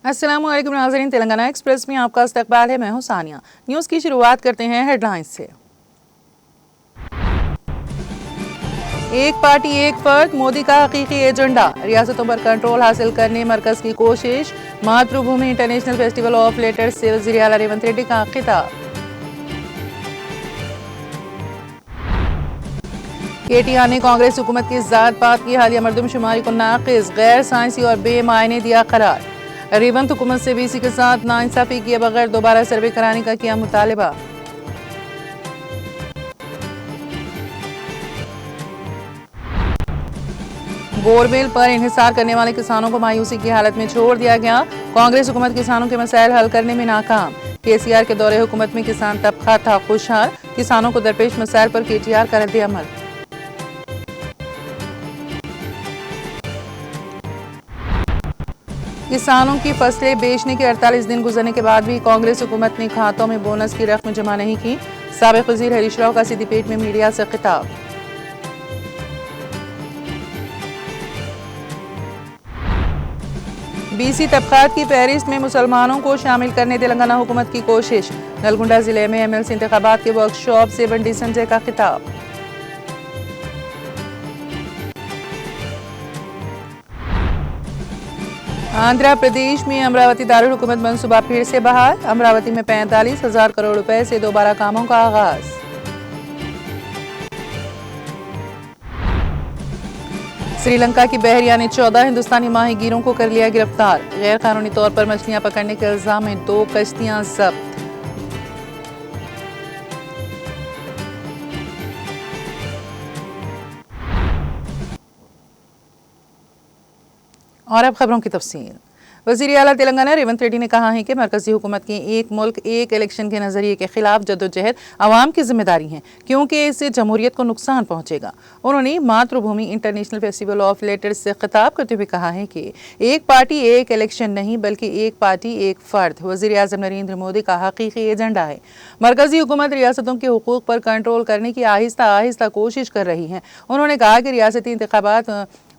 अस्सलाम वालेकुम नाज़रीन, तेलंगाना एक्सप्रेस में आपका इस्तकबाल है। मैं हूं सानिया। न्यूज़ की शुरुआत करते हैं हेडलाइंस से। एक पार्टी एक फर्द, मोदी का हकीकी एजेंडा, रियासतों पर कंट्रोल हासिल करने मरकज की कोशिश। मातृभूमि इंटरनेशनल फेस्टिवल ऑफ लेटर्स से वज़ीर आला रेवंत रेड्डी का खिताब। केटीआर ने कांग्रेस हुकूमत की जात पात की हालिया मरदमशुमारी को नाक़िस, गैर साइंसी और बेमायने दिया करार। रेवंत हुकूमत से बीसी के साथ नाइंसाफी किए बगैर दोबारा सर्वे कराने का किया मुतालबा। बोरवेल पर इंहिसार करने वाले किसानों को मायूसी की हालत में छोड़ दिया गया। कांग्रेस हुकूमत किसानों के मसाइल हल करने में नाकाम। केसीआर के दौरे हुकूमत में किसान तबका था खुशहाल, किसानों को दरपेश मसाइल पर केटीआर का रद्द-ए-अमल। किसानों की फसलें बेचने के 48 दिन गुजरने के बाद भी कांग्रेस हुकूमत ने खातों में बोनस की रकम जमा नहीं की। साबिक वजीर हरीश राव का सिद्दीपेट में मीडिया से खिताब। बीसी तबकात की फहरिस्त में मुसलमानों को शामिल करने तेलंगाना हुकूमत की कोशिश। नलगुंडा जिले में एमएलसी इंतखाबात के वर्कशॉप से बंडी संजय का खिताब। आंध्र प्रदेश में अमरावती दारुल हुकूमत मंसूबा फिर से बहाल। अमरावती में 45,000 करोड़ रुपए से दोबारा कामों का आगाज। श्रीलंका की बहरिया ने 14 हिंदुस्तानी माहीगीरों को कर लिया गिरफ्तार। गैर कानूनी तौर पर मछलियां पकड़ने के इल्जाम में 2 कश्तियां जब्त। और अब खबरों की तफसील। वज़ीर आला तेलंगाना रेवंत रेड्डी ने कहा है कि मरकजी हुकूमत की एक मुल्क एक इलेक्शन के नजरिए के खिलाफ जद्दोजहद अवाम की जिम्मेदारी है, क्योंकि इससे जमहूरियत को नुकसान पहुंचेगा। उन्होंने मातृभूमि इंटरनेशनल फेस्टिवल ऑफ लेटर्स से खिताब करते हुए कहा है कि एक पार्टी एक इलेक्शन नहीं, बल्कि एक पार्टी एक फर्द वज़ीर आज़म नरेंद्र मोदी का हकीकी एजेंडा है। मरकजी हुकूमत रियासतों के हुकूक पर कंट्रोल करने की आहिस्ता आहिस्ता कोशिश कर रही है। उन्होंने कहा कि रियासती इंतखाबात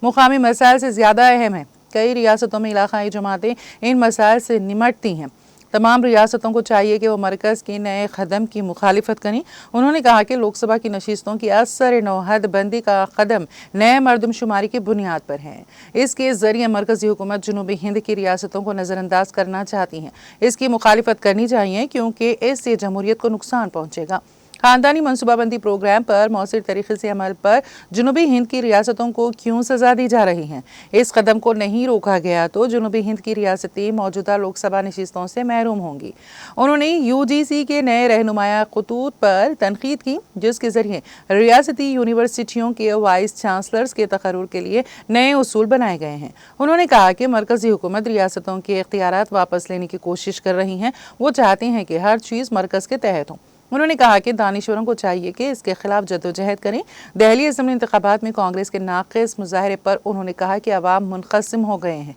मुकामी मसाइल से ज़्यादा अहम है। कई रियासतों में इलाकाई जमातें इन मसाइल से निमटती हैं। तमाम रियासतों को चाहिए कि वो मरकज़ के नए कदम की मुखालिफत करें। उन्होंने कहा कि लोकसभा की नशिस्तों की असर नौहद बंदी का कदम नए मरदमशुमारी की बुनियाद पर है। इसके ज़रिए मरकज़ी हुकूमत जनूबी हिंद की रियासतों को नज़रअंदाज करना चाहती हैं। इसकी मुखालिफत करनी चाहिए, क्योंकि इससे जमहूरियत को नुकसान पहुँचेगा। खानदानी मनसूबाबंदी प्रोग्राम पर मौसर तरीके से अमल पर जनूबी हिंद की रियासतों को क्यों सजा दी जा रही है? इस कदम को नहीं रोका गया तो जनूबी हिंद की रियासतें मौजूदा लोकसभा नशिस्तों से महरूम होंगी। उन्होंने यूजीसी के नए रहनुमाया खतूत पर तनकीद की, जिसके जरिए रियासती यूनिवर्सिटियों के वाइस चांसलर्स के तकर्रुर के लिए नए उसूल बनाए गए हैं। उन्होंने कहा कि मरकजी हुकूमत रियासतों के इख्तियारात वापस लेने की कोशिश कर रही है। वो चाहती हैं कि हर चीज़ मरकज़ के तहत हो। उन्होंने कहा कि दानिशवरों को चाहिए कि इसके खिलाफ जद्दोजहद करें। दहली असम्बली इंतखाबात में कांग्रेस के नाक़िस मुजाहरे पर उन्होंने कहा कि अवाम मुनक़सिम हो गए हैं।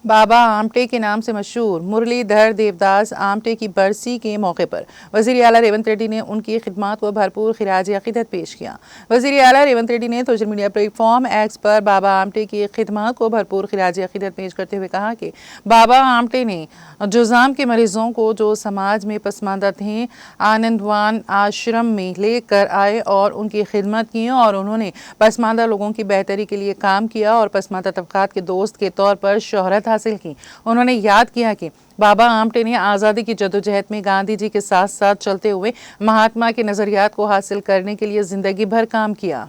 बाबा आमटे के नाम से मशहूर मुरलीधर देवदास आमटे की बरसी के मौके पर वज़ीर आला रेवंत रेड्डी ने उनकी खिदमात को भरपूर खिराज अक़ीदत पेश किया। वज़ीर आला रेवंत रेड्डी ने सोशल मीडिया प्लेटफॉर्म एक्स पर बाबा आमटे की खिदमात को भरपूर खिराज अक़ीदत पेश करते हुए कहा कि बाबा आमटे ने जुज़ाम के मरीजों को, जो समाज में पसमानदा थे, आनंदवान आश्रम में लेकर आए और उनकी खिदमत की और उन्होंने पसमानदा लोगों की बेहतरी के लिए काम किया और पसमानदा तबकात के दोस्त के तौर पर शोहरत हासिल की। उन्होंने याद किया कि बाबा आमटे ने आज़ादी की जद्दोजहद में गांधी जी के साथ साथ चलते हुए महात्मा के नज़रियात को हासिल करने के लिए जिंदगी भर काम किया।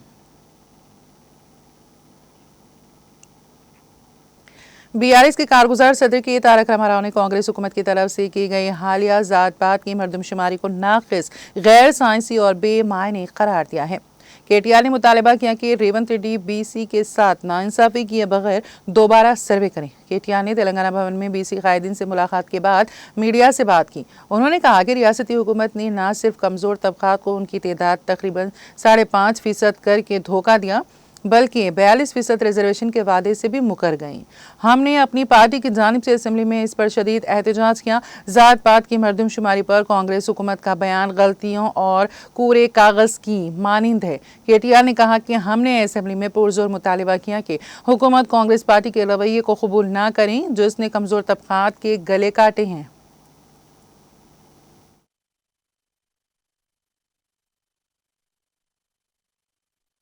बीआरएस के कारगुजार सदर के तारक रामाराव ने कांग्रेस हुकूमत की तरफ से की गई हालिया जात पात की मरदमशुमारी को नाक़िस, गैर साइंसी और बेमायने करार दिया है। केटीआर ने मुतालबा किया कि रेवंत रेड्डी बीसी के साथ नाइंसाफी किए बगैर दोबारा सर्वे करें। केटीआर ने तेलंगाना भवन में बीसी कायदीन से मुलाकात के बाद मीडिया से बात की। उन्होंने कहा कि रियासती हुकूमत ने न सिर्फ कमज़ोर तबकात को उनकी तादाद तकरीबन 5.5% करके धोखा दिया, बल्कि 42% रिजर्वेशन के वादे से भी मुकर गईं। हमने अपनी पार्टी की जानिब से असेंबली में इस पर शदीद एहतजाज किया। जात पात की मरदमशुमारी पर कांग्रेस हुकूमत का बयान गलतियों और कोरे कागज की मानिंद है। केटीआर ने कहा कि हमने असेंबली में पुरजोर मुतालिबा किया कि हुकूमत कांग्रेस पार्टी के रवैये को कबूल ना करें जो इसने कमजोर तबकात के गले काटे हैं।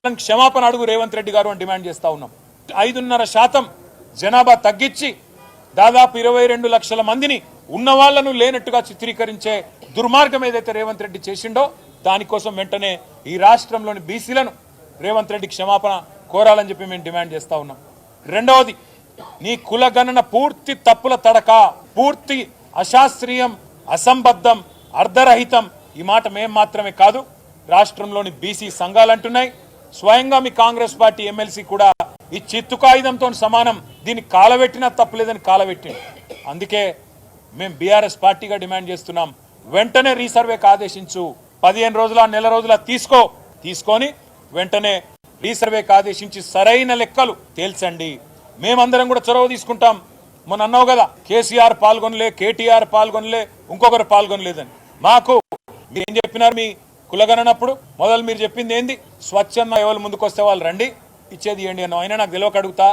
క్షమాపణ అడుగు రేవంత్ రెడ్డి గారు అని డిమాండ్ చేస్తా ఉన్నాం. 5.5% జనాభా తగ్గించి దాదాపు 22 లక్షల మందిని ఉన్న వాళ్ళను లేనట్టుగా చిత్రీకరించే దుర్మార్గం ఏదైతే రేవంత్ రెడ్డి చేసిండో దానికోసం వెంటనే ఈ రాష్ట్రంలోని బీసీలను రేవంత్ రెడ్డి క్షమాపణ కోరాలని చెప్పి మేము డిమాండ్ చేస్తా ఉన్నాం. రెండవది, నీ కులగణన పూర్తి తప్పుల తడక, పూర్తి అశాస్త్రీయం, అసంబద్ధం, అర్ధరహితం. ఈ మాట మేము మాత్రమే కాదు, రాష్ట్రంలోని బీసీ సంఘాలు అంటున్నాయి. స్వయంగా మీ కాంగ్రెస్ పార్టీ ఎమ్మెల్సీ కూడా ఈ చిత్తు కాగితంతో సమానం, దీన్ని కాలబెట్టినా తప్పులేదని కాలబెట్టింది. అందుకే మేము బీఆర్ఎస్ పార్టీగా డిమాండ్ చేస్తున్నాం, వెంటనే రీసర్వేకి ఆదేశించు. 15 రోజుల నెల రోజుల తీసుకొని వెంటనే రీసర్వేకి ఆదేశించి సరైన లెక్కలు తేల్చండి. మేమందరం కూడా చొరవ తీసుకుంటాం. మొన్న అన్నావు కదా, కేసీఆర్ పాల్గొనలే, కేటీఆర్ పాల్గొనలే, ఇంకొకరు పాల్గొనలేదని. మాకు మీరు ఏం చెప్పినారు? మీ కులగనప్పుడు మొదలు మీరు చెప్పింది ఏంది? స్వచ్ఛంద ఎవరు ముందుకు వస్తే వాళ్ళు రండి, ఇచ్చేది ఇవ్వండి అన్న. అయినా నాకు తెలియక అడుగుతా,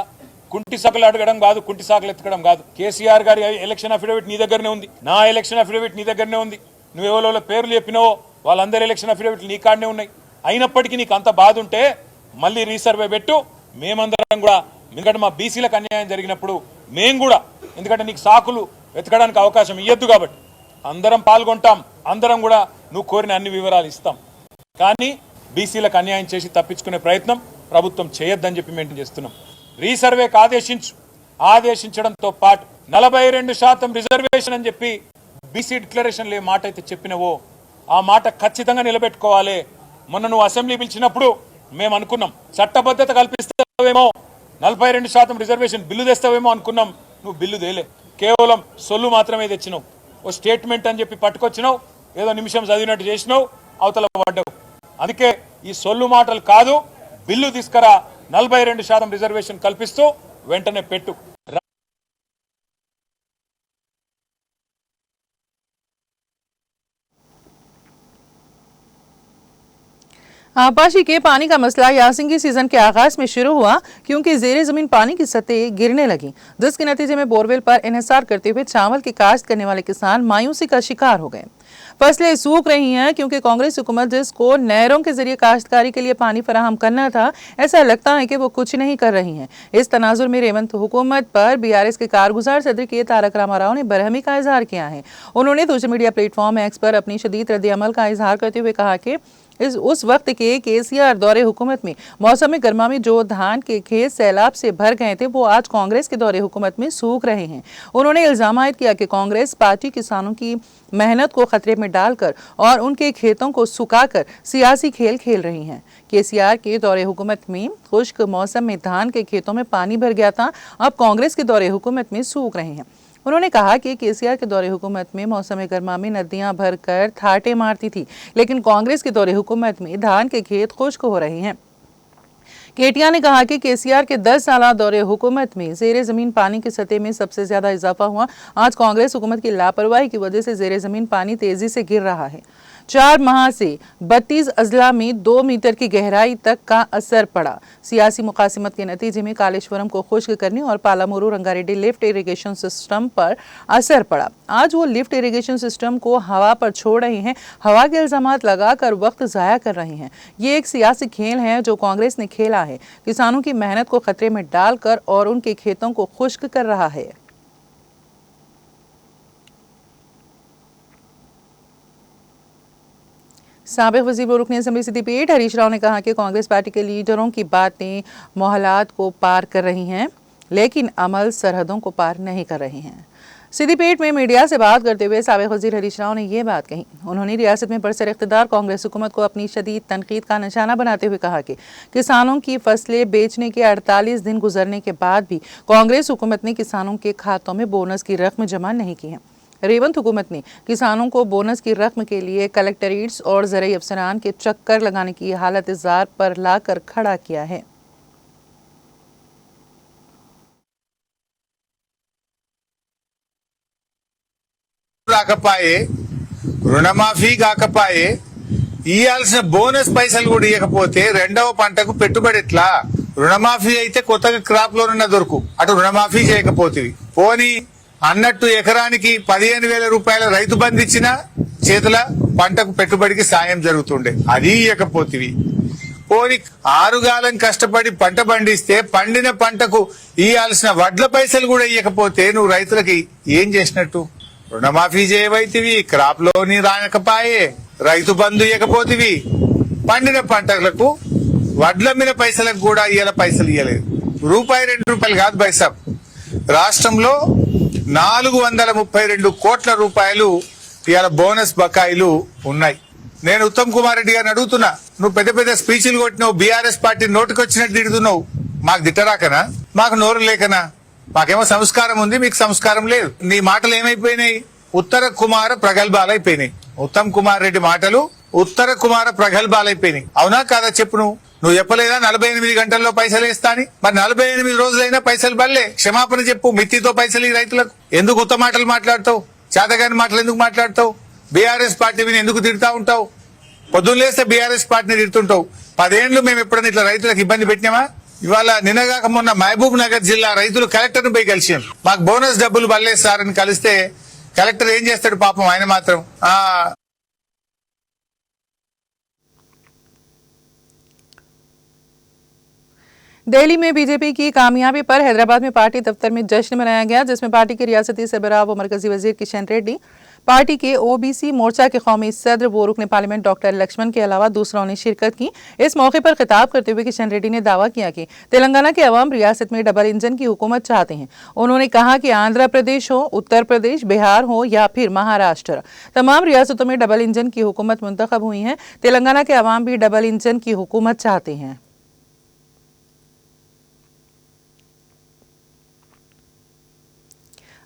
కుంటి సాకులు అడగడం కాదు, కుంటి సాకులు ఎత్తకడం కాదు. కేసీఆర్ గారి ఎలక్షన్ అఫిడవిట్ నీ దగ్గరనే ఉంది, నా ఎలక్షన్ అఫిడవిట్ నీ దగ్గరనే ఉంది. నువ్వు ఎవరో పేర్లు చెప్పినావో వాళ్ళందరి ఎలక్షన్ అఫిడవిట్లు నీ కాడనే ఉన్నాయి. అయినప్పటికీ నీకు అంత బాధ ఉంటే మళ్ళీ రీసర్వే పెట్టు. మేమందరం కూడా, ఎందుకంటే మా బీసీలకు అన్యాయం జరిగినప్పుడు మేము కూడా, ఎందుకంటే నీకు సాకులు వెతకడానికి అవకాశం ఇవ్వద్దు కాబట్టి అందరం పాల్గొంటాం. అందరం కూడా నువ్వు కోరిన అన్ని వివరాలు ఇస్తాం. కానీ బీసీలకు అన్యాయం చేసి తప్పించుకునే ప్రయత్నం ప్రభుత్వం చేయొద్దని చెప్పి మేము చేస్తున్నాం. రీసర్వేకి ఆదేశించడంతో పాటు 42% రిజర్వేషన్ అని చెప్పి బీసీ డిక్లరేషన్లో ఏ మాట అయితే చెప్పినవో ఆ మాట ఖచ్చితంగా నిలబెట్టుకోవాలి. మొన్న నువ్వు అసెంబ్లీ పిలిచినప్పుడు మేము అనుకున్నాం, చట్టబద్ధత కల్పిస్తావేమో, 42% రిజర్వేషన్ బిల్లు తెస్తావేమో అనుకున్నాం. నువ్వు బిల్లు తేలే, కేవలం సొల్లు మాత్రమే తెచ్చినావు. ఓ స్టేట్మెంట్ అని చెప్పి పట్టుకొచ్చినావు, ఏదో నిమిషం చదివినట్టు చేసినావు, అవతల పడ్డావు. అందుకే ఈ సొల్లు మాటలు కాదు, బిల్లు తీసుకురా, 42% రిజర్వేషన్ కల్పిస్తూ వెంటనే పెట్టు. आपाशी के पानी का मसला यासिंगी सीजन के आगाज में शुरू हुआ क्योंकि जेर जमीन पानी की सतह गिरने लगी, जिसके नतीजे में बोरवेल पर इन्हिसार करते हुए चावल की काश्त करने वाले किसान मायूसी का शिकार हो गए। फसलें सूख रही हैं क्योंकि कांग्रेस हुकूमत जिसको नहरों के जरिए काश्तकारी के लिए पानी फराहम करना था, ऐसा लगता है कि वो कुछ नहीं कर रही हैं। इस तनाजुर में रेवंत हुकूमत पर बीआरएस के कारगुजार सदर के तारक रामाराव ने बरहमी का इजहार किया है। उन्होंने सोशल मीडिया प्लेटफॉर्म एक्स पर अपनी शदीद रद्द-ए-अमल का इजहार करते हुए कहा कि उस वक्त के केसीआर दौरे हुकूमत में मौसम गर्मा में जो धान के खेत सैलाब से भर गए थे, वो आज कांग्रेस के दौरे हुकूमत में सूख रहे हैं। उन्होंने इल्जाम आयद किया कि कांग्रेस पार्टी किसानों की मेहनत को खतरे में डालकर और उनके खेतों को सुखाकर सियासी खेल खेल रही है। केसीआर के दौरे हुकूमत में खुश्क मौसम में धान के खेतों में पानी भर गया था, अब कांग्रेस के दौरे हुकूमत में सूख रहे हैं। उन्होंने कहा कि केसीआर के दौरे हुकूमत में मौसम गर्मा में नदियां भरकर थाटे मारती थी, लेकिन कांग्रेस के दौरे हुकूमत में धान के खेत खुश्क हो रहे हैं। केटीआर ने कहा कि केसीआर के 10 साल दौरे हुकूमत में जेर जमीन पानी की सतह में सबसे ज्यादा इजाफा हुआ। आज कांग्रेस हुकूमत की लापरवाही की वजह से जेर जमीन पानी तेजी से गिर रहा है। 4 माह से 32 अजला में 2 मीटर की गहराई तक का असर पड़ा। सियासी मुकासिमत के नतीजे में कालेश्वरम को खुश्क करने और पालामुरू रंगारेड्डी लिफ्ट इरिगेशन सिस्टम पर असर पड़ा। आज वो लिफ्ट इरिगेशन सिस्टम को हवा पर छोड़ रहे हैं, हवा के इल्जामात लगाकर वक्त जाया कर रहे हैं। ये एक सियासी खेल है जो कांग्रेस ने खेला है, किसानों की मेहनत को खतरे में डालकर और उनके खेतों को खुश्क कर रहा है। साबिक वजीर व रुकन असेंबली सिद्दीपेट हरीश राव ने कहा कि कांग्रेस पार्टी के लीडरों की बातें मोहलात को पार कर रही हैं, लेकिन अमल सरहदों को पार नहीं कर रही हैं। सिद्दीपेट में मीडिया से बात करते हुए साबिक वजीर हरीश राव ने ये बात कही। उन्होंने रियासत में बरसर इख्तिदार कांग्रेस हुकूमत को अपनी शदीद तनकीद का निशाना बनाते हुए कहा कि किसानों की फसलें बेचने के 48 दिन गुजरने के बाद भी कांग्रेस हुकूमत ने किसानों के खातों में बोनस की रकम जमा नहीं की है। रेवंत हुकूमत ने किसानों को बोनस की रकम के लिए कलेक्टरेट्स और ज़राई अफसरान के चक्कर लगाने की हालत ज़ार पर लाकर खड़ा किया है। రాకపాయే, రుణమాఫీ కాకపాయే, ఇయ్యాల్సిన బోనస్ పైసలు కూడా ఇవ్వకపోతే రెండవ పంటకు పెట్టుబడి ఎట్లా? రుణమాఫీ అయితే కొత్తగా క్రాప్ లోనన్నా దొరుకు, అటు రుణమాఫీ చేయకపోతే పోనీ అన్నట్టు ఎకరానికి 15,000 రూపాయల రైతు బంధు ఇచ్చినా చేతుల పంటకు పెట్టుబడికి సాయం జరుగుతుండే, అది ఇవ్వకపోతివి. పోనీ 6 కాలం కష్టపడి పంట పండిస్తే పండిన పంటకు ఇయ్యాల్సిన వడ్ల పైసలు కూడా ఇవ్వకపోతే నువ్వు రైతులకి ఏం చేసినట్టు? రుణమాఫీ చేయవైతివి, క్రాప్ లోని రానకపాయే, రైతు బంధు ఇవ్వకపోతివి, పండిన పంటలకు వడ్ల మీద పైసలకు కూడా పైసలు ఇవ్వలేదు. రూపాయి 2 రూపాయలు కాదు బైసాబ్, రాష్ట్రంలో 432 కోట్ల రూపాయలు ఇవాళ బోనస్ బకాయిలు ఉన్నాయి. నేను ఉత్తమ్ కుమార్ రెడ్డి గారిని అడుగుతున్నా, నువ్వు పెద్ద పెద్ద స్పీచ్లు కొట్టినావు, బీఆర్ఎస్ పార్టీ నోటికొచ్చినట్టు తిడుతున్నావు, మాకు దిట్టరాకనా? మాకు నోరు లేకనా? మాకేమో సంస్కారం ఉంది, మీకు సంస్కారం లేదు. నీ మాటలు ఏమైపోయినాయి? ఉత్తర కుమార ప్రగల్భాలైపోయినాయి. ఉత్తమ్ కుమార్ రెడ్డి మాటలు ఉత్తర కుమార ప్రగల్భాలైపోయినాయి. అవునా కాదా చెప్పు? నువ్వు చెప్పలేదా 48 గంటల్లో పైసలు వేస్తా అని? మరి 48 రోజులైనా పైసలు బల్లే. క్షమాపణ చెప్పు, మిత్తితో పైసలు ఈ రైతులకు. ఎందుకు ఉత్త మాటలు మాట్లాడతావు? చేతగాని మాటలు ఎందుకు మాట్లాడతావు? బీఆర్ఎస్ పార్టీని ఎందుకు తిడతా ఉంటావు? పొద్దున్న లేస్తే బీఆర్ఎస్ పార్టీని తిడుతుంటావు. 10 ఏళ్లు మేము ఎప్పుడైనా ఇట్లా రైతులకు ఇబ్బంది పెట్టినామా? ఇవాళ నిన్నగాక మొన్న మహబూబ్ నగర్ జిల్లా రైతులు కలెక్టర్ ను పోయి కలిసాం. మాకు బోనస్ డబ్బులు బల్లేదు సార్ అని కలిస్తే కలెక్టర్ ఏం చేస్తాడు పాపం, ఆయన మాత్రం दिल्ली में बीजेपी की कामयाबी पर हैदराबाद में पार्टी दफ्तर में जश्न मनाया गया, जिसमें पार्टी के रियासती सरबराह व मरकजी वजीर किशन रेड्डी, पार्टी के ओबीसी मोर्चा के कौमी सदर व रुकन पार्लियामेंट डॉक्टर लक्ष्मण के अलावा दूसरों ने शिरकत की। इस मौके पर खिताब करते हुए किशन रेड्डी ने दावा किया कि तेलंगाना के अवाम रियासत में डबल इंजन की हुकूमत चाहते हैं। उन्होंने कहा कि आंध्र प्रदेश हो, उत्तर प्रदेश, बिहार हो या फिर महाराष्ट्र, तमाम रियासतों में डबल इंजन की हुकूमत मुंतखब हुई है। तेलंगाना के अवाम भी डबल इंजन की हुकूमत चाहते हैं।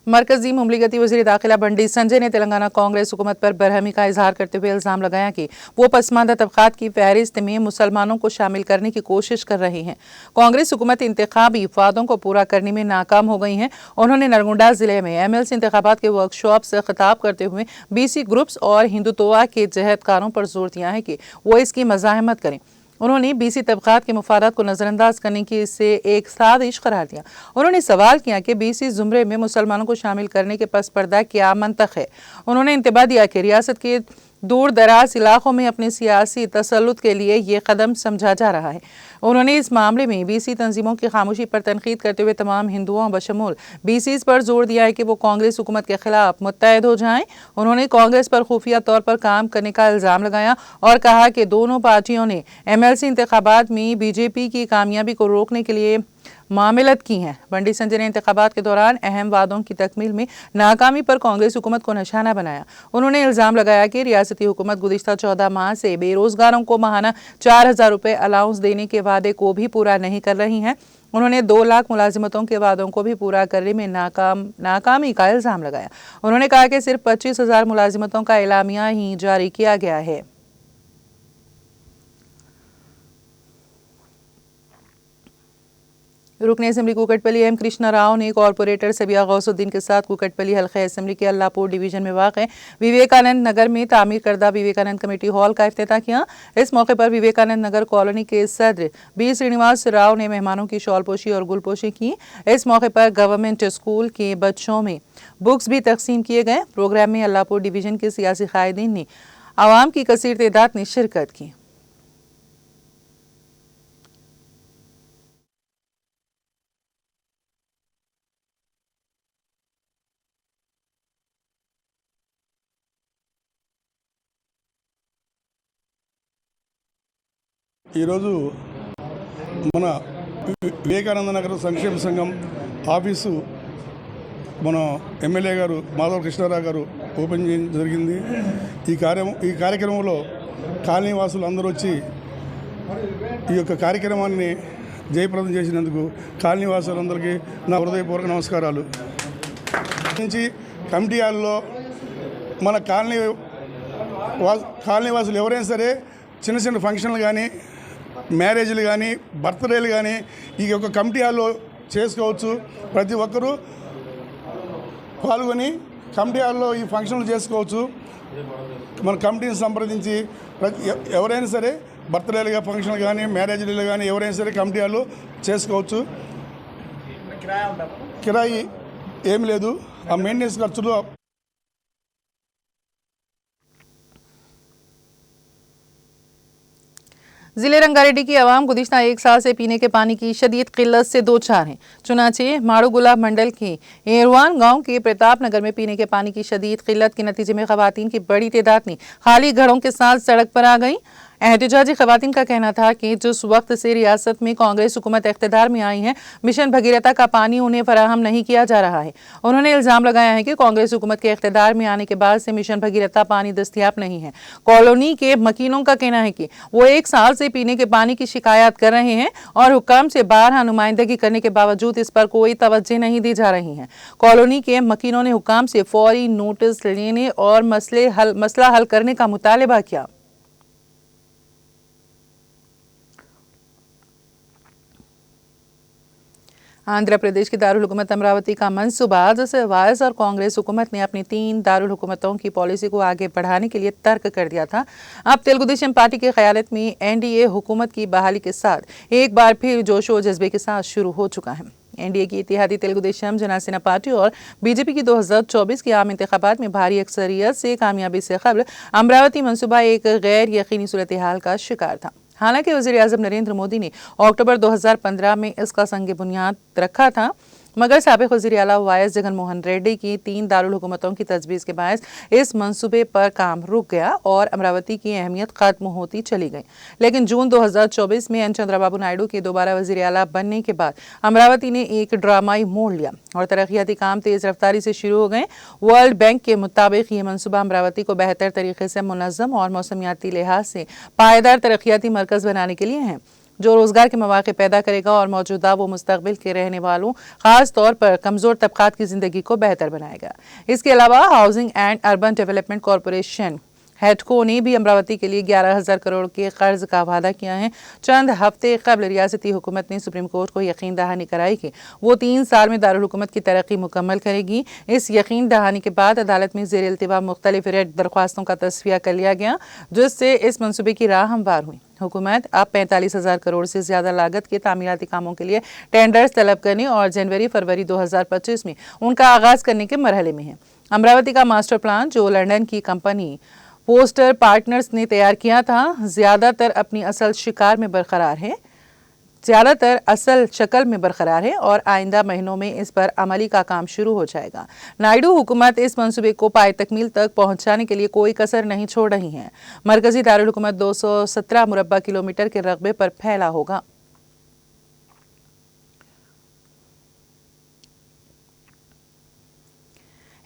मरकजी मुमलिकती वज़ीर दाखिला बंडी संजय ने तेलंगाना कांग्रेस हुकूमत पर बरहमी का इजहार करते हुए इल्ज़ाम लगाया कि वो पसमानदा तबक़ात की फहरिस्त में मुसलमानों को शामिल करने की कोशिश कर रहे हैं। कांग्रेस हुकूमत इंतखाबी वादों को पूरा करने में नाकाम हो गई है। उन्होंने नरगुंडा जिले में MLC इंतखाबात के वर्कशॉप से खिताब करते हुए BC ग्रुप्स और हिंदुत्वा के जहदकारों पर जोर दिया है कि वो इसकी मज़ाहमत करें। उन्होंने BC तबक़ात के मुफादात को नज़रअंदाज करने की इसे एक साजिश करार दिया। उन्होंने सवाल किया कि BC ज़ुमरे में मुसलमानों को शामिल करने के पस पर्दा क्या मंतक़ है। उन्होंने इंतबाह दिया कि रियासत के दूर दराज इलाकों में अपने सियासी तसल्लुत के लिए ये कदम समझा जा रहा है। उन्होंने इस मामले में BC तंजीमों की खामोशी पर तनकीद करते हुए तमाम हिंदुओं बशमूल BCs पर जोर दिया है कि वो कांग्रेस हुकूमत के खिलाफ मुत्तहद हो जाएं। उन्होंने कांग्रेस पर खुफिया तौर पर काम करने का इल्ज़ाम लगाया और कहा कि दोनों पार्टियों ने MLC इंतखाबात में BJP की कामयाबी को रोकने के लिए मामलत की हैं। बंडी संजय ने इंतखाबात के दौरान अहम वादों की तकमील में नाकामी पर कांग्रेस हुकूमत को निशाना बनाया। उन्होंने इल्ज़ाम लगाया कि रियासती हुकूमत गुज़िश्ता 14 माह से बेरोजगारों को माहाना 4,000 रुपये अलाउंस देने के वादे को भी पूरा नहीं कर रही हैं। उन्होंने 2 लाख मुलाजिमतों के वादों को भी पूरा करने में नाकामी का इल्ज़ाम लगाया। उन्होंने कहा कि सिर्फ 25,000 मुलाजिमतों का एलामिया ही जारी किया गया है। रुकन असम्बली कुकटपली एम कृष्णा राव ने कॉरपोरेटर सबिया गौसुद्दीन के साथ कुकटपली हल्के असम्बली के अल्लाहपुर डिवीजन में वाक़ विवेकानंद नगर में तामीर करदा विवेकानंद कमेटी हॉल का इफ्तिताह किया। इस मौके पर विवेकानंद नगर कॉलोनी के सदर बी श्रीनिवास राव ने मेहमानों की शॉलपोशी और गुलपोशी की। इस मौके पर गवर्नमेंट स्कूल के बच्चों में बुक्स भी तकसीम किए गए। प्रोग्राम में अल्लाहपुर डिवीजन के सियासी कायदीन ने आवाम की कसीर तादाद में शिरकत की। ఈరోజు మన వివేకానంద నగర్ సంక్షేమ సంఘం ఆఫీసు మన ఎమ్మెల్యే గారు మాధవ కృష్ణారావు గారు ఓపెన్ చేయడం జరిగింది. ఈ కార్యక్రమంలో కాలనీ వాసులు అందరూ వచ్చి ఈ యొక్క కార్యక్రమాన్ని జయప్రదం చేసినందుకు కాలనీ వాసులందరికీ నా హృదయపూర్వక నమస్కారాలు. నుంచి కమిటీ హాల్లో మన కాలనీ వాసులు ఎవరైనా సరే చిన్న చిన్న ఫంక్షన్లు కానీ మ్యారేజ్లు కానీ బర్త్డేలు కానీ ఈ యొక్క కమిటీ హాల్లో చేసుకోవచ్చు. ప్రతి ఒక్కరూ పాల్గొని కమిటీ హాల్లో ఈ ఫంక్షన్లు చేసుకోవచ్చు. మన కమిటీని సంప్రదించి ఎవరైనా సరే బర్త్డేలుగా ఫంక్షన్లు కానీ మ్యారేజ్లు కానీ ఎవరైనా సరే కమిటీ హాల్లో చేసుకోవచ్చు. కిరాయి ఏం లేదు. ఆ మెయింటెనెన్స్ ఖర్చులు जिले रंगारेड्डी की आवाम गुज़िश्ता एक साल से पीने के पानी की शदीद किल्लत से दो चार हैं। चुनाचे माड़ू गुलाब मंडल के एरवान गांव के प्रताप नगर में पीने के पानी की शदीद किल्लत के नतीजे में खवातीन की बड़ी तादाद ने खाली घरों के साथ सड़क पर आ गई। एहतजाजी खवातीन का कहना था कि जिस वक्त से रियासत में कांग्रेस हुकूमत इख्तिदार में आई है, मिशन भगीरथा का पानी उन्हें फराहम नहीं किया जा रहा है। उन्होंने इल्ज़ाम लगाया है कि कांग्रेस हुकूमत के इख्तिदार में आने के बाद से मिशन भगीरथा पानी दस्तयाब नहीं है। कॉलोनी के मकीनों का कहना है कि वो एक साल से पीने के पानी की शिकायत कर रहे हैं और हुक्म से बारहा नुमाइंदगी करने के बावजूद इस पर कोई तवज्जो नहीं दी जा रही है। कॉलोनी के मकीनों ने हुक्म से फौरी नोटिस लेने और मसला हल करने का मुतालबा किया। आंध्र प्रदेश की दारुल हुकूमत अमरावती का मंसूबा, जिसे वायस और कांग्रेस हुकूमत ने अपनी 3 दारुल हुकूमतों की पॉलिसी को आगे बढ़ाने के लिए तर्क कर दिया था, अब तेलुगु देशम पार्टी की क़यादत में एनडीए हुकूमत की बहाली के साथ एक बार फिर जोश व जज्बे के साथ शुरू हो चुका है। एनडीए की इत्तेहादी तेलुगु देशम जनसेना पार्टी और बीजेपी की 2024 की आम इंतखाबात में भारी अक्सरियत से कामयाबी से कबल अमरावती मंसूबा एक गैर यकीनी सूरत हाल का शिकार था। हालांकि वज़ीर-ए-आज़म नरेंद्र मोदी ने अक्टूबर 2015 में इसका संग बुनियाद रखा था, मगर साबिक़ वज़ीर आला वायस जगन मोहन रेड्डी की 3 दारुल हुकूमतों की तजवीज़ के बायस इस मंसूबे पर काम रुक गया और अमरावती की अहमियत खत्म होती चली गई। लेकिन जून 2024 में एन चंद्रबाबू नायडू के दोबारा वज़ीर आला बनने के बाद अमरावती ने एक ड्रामाई मोड़ लिया और तरक्याती काम तेज़ रफ्तारी से शुरू हो गए। वर्ल्ड बैंक के मुताबिक ये मंसूबा अमरावती को बेहतर तरीके से मुनज़्ज़म और मौसमियाती लिहाज से पायदार तरक्याती मरकज़ बनाने के लिए है, जो रोजगार के मौके पैदा करेगा और मौजूदा व मुस्तकबिल के रहने वालों, खास तौर पर कमजोर तबकात की जिंदगी को बेहतर बनाएगा। इसके अलावा housing and urban development corporation हेडको ने भी अमरावती के लिए 11,000 करोड़ के कर्ज का वादा किया है। चंद हफ्ते कबल रियासती हुकूमत ने सुप्रीम कोर्ट को यकीन दहानी कराई कि वो 3 साल में दारुल हुकूमत की तरक्की मुकम्मल करेगी। इस यकीन दहानी के बाद अदालत में ज़ेर इल्तिवा मुख्तलिफ रेड दरख्वास्तों का तस्फिया कर लिया गया, जिससे इस मनसूबे की राह हमवार हुई। हुकूमत अब 45,000 करोड़ से ज्यादा लागत के तामीराती कामों के लिए टेंडर्स तलब करने और जनवरी-फरवरी 2025 में उनका आगाज करने के मरहले में है। अमरावती का मास्टर प्लान, जो लंदन की कंपनी पोस्टर पार्टनर्स ने तैयार किया था, ज्यादातर अपनी असल शक्ल में बरकरार है और आइंदा महीनों में इस पर अमली का काम शुरू हो जाएगा। नायडू हुकूमत इस मंसूबे को पाए तकमील तक पहुंचाने के लिए कोई कसर नहीं छोड़ रही है। मरकजी दारुल हुकूमत 217 मुरब्बा किलोमीटर के रकबे पर फैला होगा।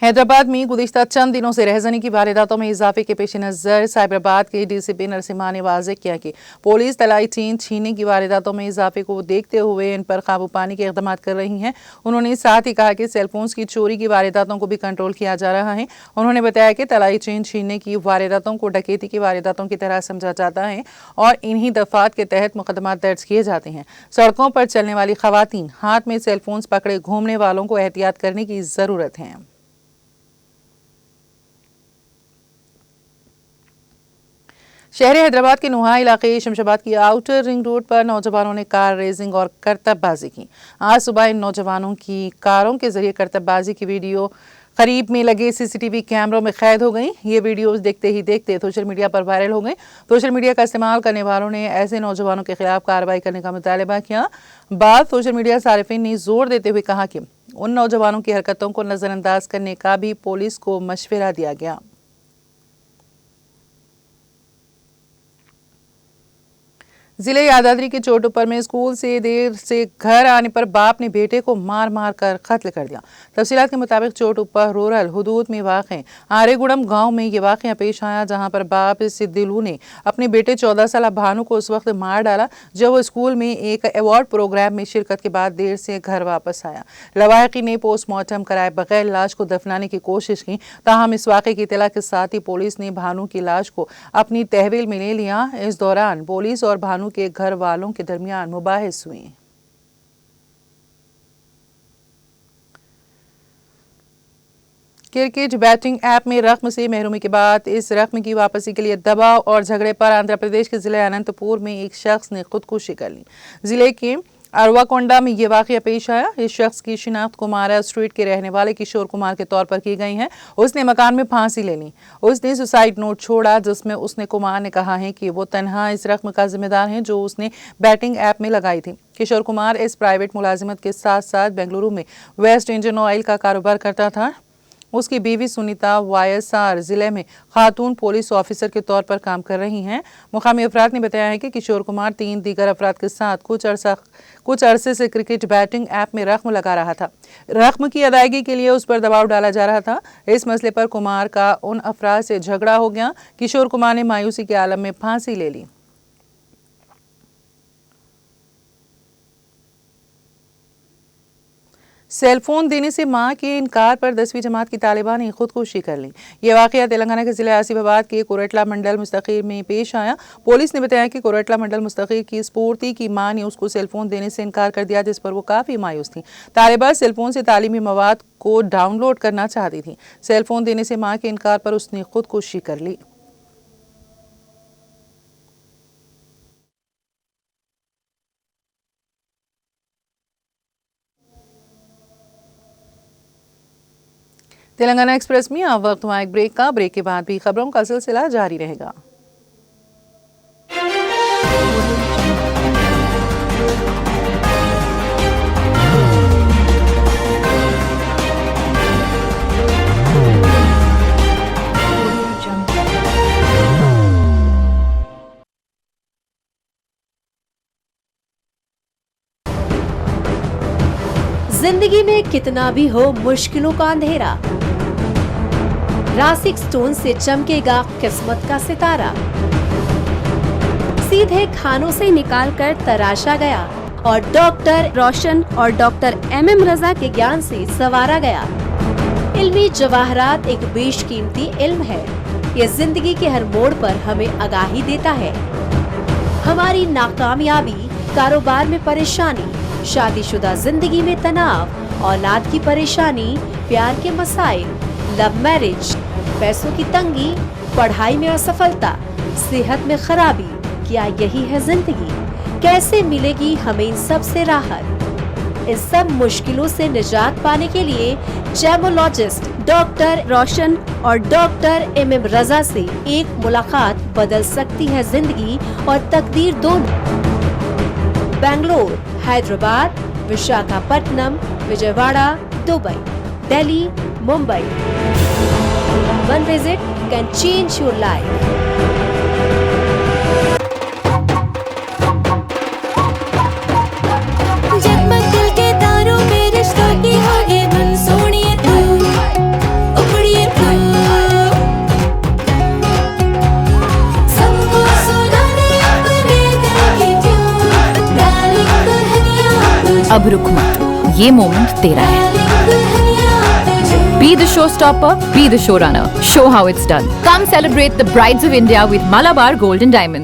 हैदराबाद में गुज़िश्ता चंद दिनों से रहजनी की वारदातों में इजाफे के पेश नज़र साइबराबाद के डीसीपी नरसिम्हा ने वाज़ेह किया कि पुलिस तलाई चेन छीनने की वारदातों में इजाफे को देखते हुए इन पर काबू पाने के इक़दाम कर रही है। उन्होंने साथ ही कहा कि सेलफोन्स की चोरी की वारदातों को भी कंट्रोल किया जा रहा है। उन्होंने बताया कि तलाई चेन छीनने की वारदातों को डकैती की वारदातों की तरह समझा जाता है और इन्हीं दफात के तहत मुकदमा दर्ज किए जाते हैं। सड़कों पर चलने वाली खवातीन हाथ में सेलफोन्स पकड़े घूमने वालों को एहतियात करने की ज़रूरत है। शहर हैदराबाद के नुहा इलाके शमशाबाद की आउटर रिंग रोड पर नौजवानों ने कार रेसिंग और करतबबाजी की। आज सुबह इन नौजवानों की कारों के जरिए करतबबाजी की वीडियो करीब में लगे सीसीटीवी कैमरों में कैद हो गई। ये वीडियोस देखते ही देखते सोशल मीडिया पर वायरल हो गई। सोशल मीडिया का इस्तेमाल करने वालों ने ऐसे नौजवानों के खिलाफ कार्रवाई करने का मुतालबा किया। बाद सोशल मीडिया सारिफिन ने जोर देते हुए कहा कि उन नौजवानों की हरकतों को नजरअंदाज करने का भी पुलिस को मशवरा दिया गया। जिले यादाद्री के चोटुपर में स्कूल से देर से घर आने पर बाप ने बेटे को मार मार कर कत्ल कर दिया। तफसीलात के मुताबिक चोटुपर रूरल हुदूद में वाक़ आरेगुड़म गांव में ये वाक़या पेश आया, जहां पर बाप सिद्दिलू ने अपने बेटे 14 साल भानु को उस वक्त मार डाला जब वो स्कूल में एक अवार्ड प्रोग्राम में शिरकत के बाद देर से घर वापस आया। लवाहिकी ने पोस्टमार्टम कराए बगैर लाश को दफनाने की कोशिश की, ताहम इस वाक़े की इत्तला के साथ ही पुलिस ने भानु की लाश को अपनी तहवील में ले लिया। इस दौरान पुलिस और भानु के घर वालों के दरमियान मुबाहिस हुए। क्रिकेट बैटिंग ऐप में रकम से महरूमी के बाद इस रकम की वापसी के लिए दबाव और झगड़े पर आंध्र प्रदेश के जिले अनंतपुर में एक शख्स ने खुदकुशी कर ली। जिले के अरवाकोंडा में ये वाकया पेश आया। इस शख्स की शिनाख्त कुमारा स्ट्रीट के रहने वाले किशोर कुमार के तौर पर की गई है। उसने मकान में फांसी ले ली। उसने सुसाइड नोट छोड़ा जिसमें उसने कुमार ने कहा है कि वो तन्हा इस रकम का जिम्मेदार है जो उसने बैटिंग ऐप में लगाई थी। किशोर कुमार इस प्राइवेट मुलाजिमत के साथ साथ बेंगलुरु में वेस्ट इंडियन ऑयल का कारोबार करता था। उसकी बीवी सुनीता वायएसआर जिले में खातून पुलिस ऑफिसर के तौर पर काम कर रही हैं। मुकामी अफराद ने बताया है कि किशोर कुमार 3 दीगर अफराद के साथ कुछ अरसे से क्रिकेट बैटिंग ऐप में रकम लगा रहा था। रकम की अदायगी के लिए उस पर दबाव डाला जा रहा था। इस मसले पर कुमार का उन अफराद से झगड़ा हो गया। किशोर कुमार ने मायूसी के आलम में फांसी ले ली। सेलफोन देने से मां के इनकार पर 10वीं जमात की तालिबा ने खुदकुशी कर ली। ये वाकया तेलंगाना के जिले आसिफाबाद के कोरटला मंडल मुस्तकीर में पेश आया। पुलिस ने बताया कि कोरटला मंडल मुस्तकीर की स्फूर्ति की मां ने उसको सेलफोन देने से इनकार कर दिया, जिस पर वो काफी मायूस थी। तालिबा सेलफोन से तालीमी मवाद को डाउनलोड करना चाहती थी। सेलफोन देने से मां के इनकार पर उसने खुदकुशी कर ली। तेलंगाना एक्सप्रेस में अब वक्त हुआ एक ब्रेक का। ब्रेक के बाद भी खबरों का सिलसिला जारी रहेगा। जिंदगी में कितना भी हो मुश्किलों का अंधेरा, रासिक स्टोन से चमकेगा किस्मत का सितारा। सीधे खानों से निकालकर तराशा गया और डॉक्टर रोशन और डॉक्टर MM रजा के ज्ञान से संवारा गया। इल्मी जवाहरात एक बेशकीमती इल्म है। ये जिंदगी के हर मोड़ पर हमें आगाही देता है। हमारी नाकामयाबी, कारोबार में परेशानी, शादीशुदा जिंदगी में तनाव, औलाद की परेशानी, प्यार के मसाइल, लव मैरिज, पैसों की तंगी, पढ़ाई में असफलता, सेहत में खराबी, क्या यही है जिंदगी? कैसे मिलेगी हमें इन सब से राहत? इस सब मुश्किलों से निजात पाने के लिए जेमोलॉजिस्ट डॉक्टर रोशन और डॉक्टर MM रजा से एक मुलाकात बदल सकती है जिंदगी और तकदीर दोनों। Bangalore, Hyderabad, Visakhapatnam, Vijayawada, Dubai, Delhi, Mumbai. One visit can change your life. जगमग दिल के तारों में रिश्तों की होगी धुन, सोनिए तू, उखड़िए तू, सबको सुनाने अपने दिल की ट्यून, डार्लिंग दुल्हनिया तुझे, अब रुक मत, ये मोमेंट तेरा है। Be the showstopper, be the showrunner. Show how it's done. Come celebrate the Brides of India with Malabar Gold and Diamonds.